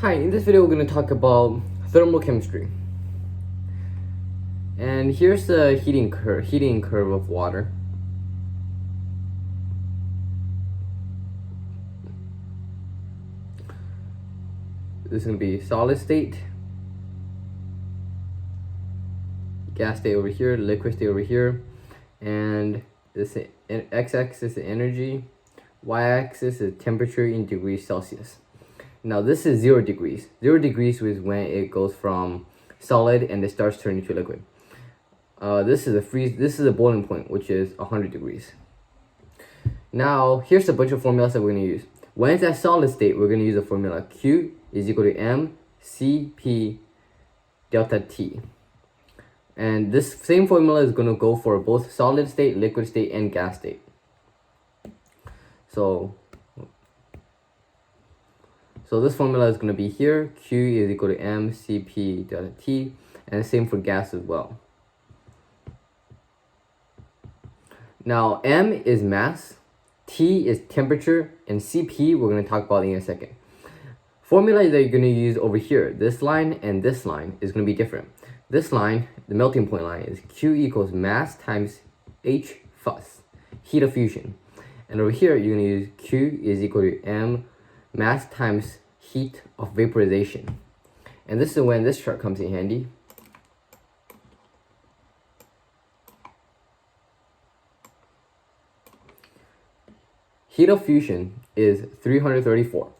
Hi, in this video we're going to talk about thermochemistry. And here's the heating curve of water. This is going to be solid state, gas state over here, liquid state over here, and this x-axis is energy, y-axis is temperature in degrees Celsius. Now this is 0 degrees. 0 degrees is when it goes from solid and it starts turning to liquid. This is a boiling point, which is 100 degrees. Now here's a bunch of formulas that we're going to use. When it's at solid state, we're going to use the formula Q is equal to mCp delta T. And this same formula is going to go for both solid state, liquid state, and gas state. So this formula is going to be here. Q is equal to mCp delta T, and same for gas as well. Now M is mass, T is temperature, and Cp we're going to talk about in a second. Formula that you're going to use over here, this line and this line, is going to be different. This line, the melting point line, is Q equals mass times H fuss, heat of fusion. And over here, you're going to use Q is equal to M mass times heat of vaporization. And this is when this chart comes in handy. Heat of fusion is 334.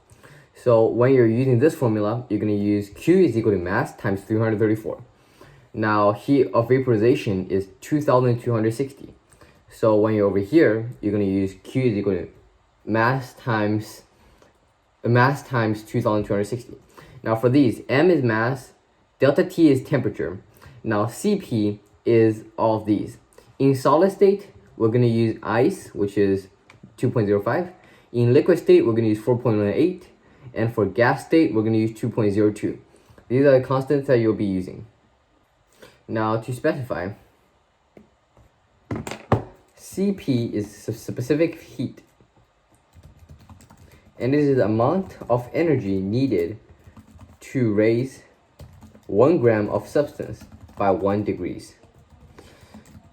So when you're using this formula, you're going to use Q is equal to mass times 334. Now heat of vaporization is 2260. So when you're over here, you're going to use Q is equal to mass times 2260. Now for these, M is mass, delta T is temperature. Now Cp is all of these. In solid state, we're going to use ice, which is 2.05. In liquid state, we're going to use 4.18. And for gas state, we're going to use 2.02. These are the constants that you'll be using. Now to specify, Cp is specific heat, and it is the amount of energy needed to raise 1 gram of substance by 1 degrees.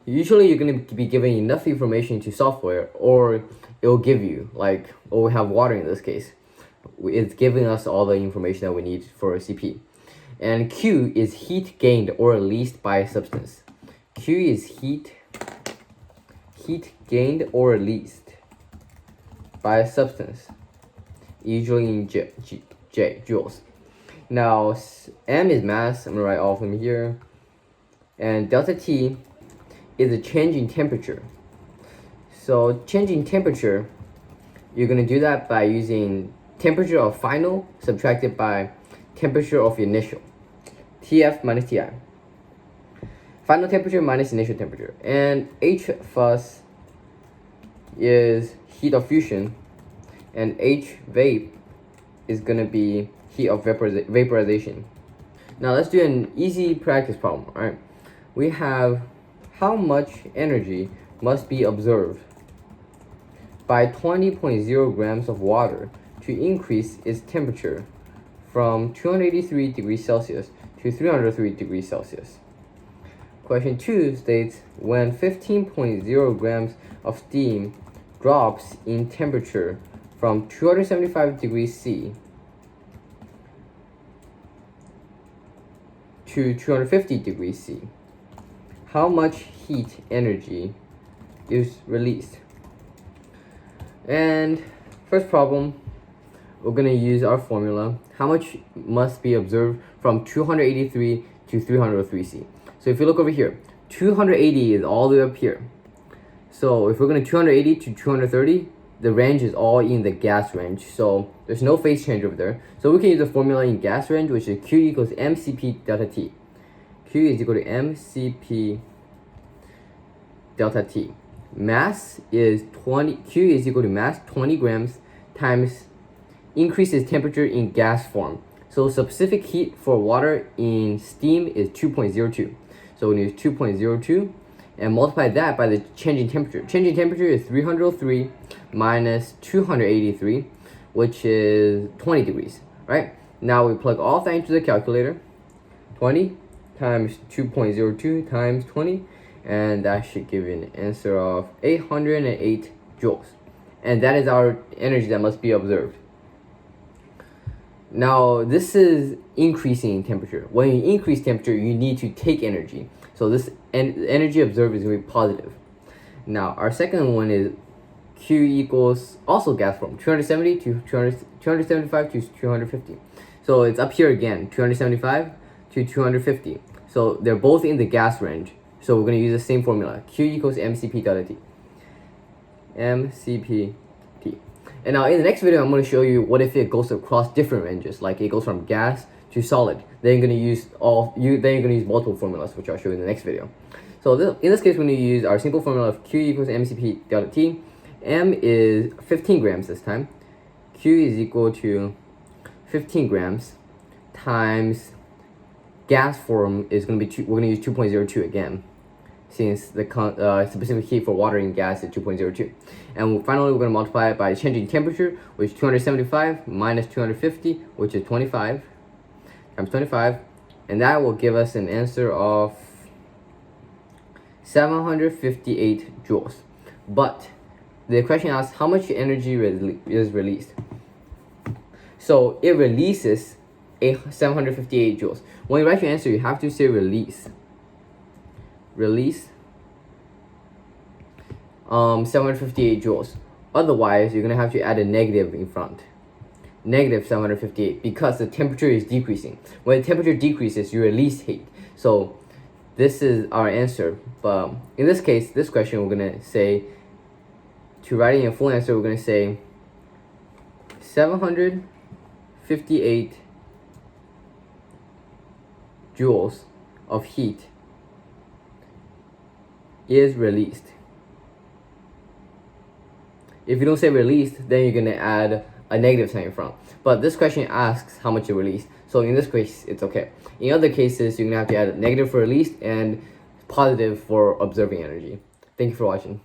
Usually you're going to be given enough information to software, or it will give you, like, oh, we have water in this case. It's giving us all the information that we need for a Cp. And Q is heat gained or released by a substance. Q is heat gained or released by a substance, usually in joules. Now M is mass. I'm gonna write all of them here. And delta T is a change in temperature. So change in temperature, you're gonna do that by using temperature of final subtracted by temperature of initial. Tf minus Ti. Final temperature minus initial temperature. And H fuss is heat of fusion, and H vape is gonna be heat of vaporization. Now let's do an easy practice problem. All right, we have how much energy must be observed by 20.0 grams of water to increase its temperature from 283 degrees Celsius to 303 degrees Celsius. Question 2 states, when 15.0 grams of steam drops in temperature from 275 degrees C to 250 degrees C, how much heat energy is released? And first problem, we're going to use our formula. How much must be observed from 283 to 303 C? So if you look over here, 280 is all the way up here. So if we're going to 280 to 230, the range is all in the gas range. So there's no phase change over there. So we can use the formula in gas range, which is Q equals mCp delta T. Q is equal to mCp delta T. Mass is 20. Q is equal to mass 20 grams times increases temperature in gas form. So specific heat for water in steam is 2.02. So we use 2.02 and multiply that by the change in temperature. Change in temperature is 303 minus 283, which is 20 degrees, right? Now we plug all that into the calculator. 20 times 2.02 times 20, and that should give you an answer of 808 joules. And that is our energy that must be observed. Now, this is increasing temperature. When you increase temperature, you need to take energy. So this energy observed is going to be positive. Now, our second one is Q equals also gas form, 270 to 275 to 250. So it's up here again, 275 to 250. So they're both in the gas range. So we're going to use the same formula. Q equals mCp delta T. mCp T. And now in the next video, I'm going to show you what if it goes across different ranges, like it goes from gas to solid. Then you're going to use multiple formulas, which I'll show you in the next video. So in this case, we're going to use our simple formula of Q equals mCp delta T. M is 15 grams this time. Q is equal to 15 grams times gas form is going to be we're going to use 2.02 again, since the specific heat for water and gas is 2.02. And finally, we're going to multiply it by changing temperature, which is 275 minus 250, which is 25 times 25, and that will give us an answer of 758 joules. But the question asks how much energy is released. So it releases 758 joules. When you write your answer, you have to say release. Release 758 joules. Otherwise, you're going to have to add a negative in front. Negative 758, because the temperature is decreasing. When the temperature decreases, you release heat. So this is our answer. But in this case, this question, we're going to say, to writing a full answer, we're going to say 758 joules of heat is released. If you don't say released, then you're going to add a negative sign in front. But this question asks how much you released. So in this case, it's okay. In other cases, you're going to have to add a negative for released and positive for observing energy. Thank you for watching.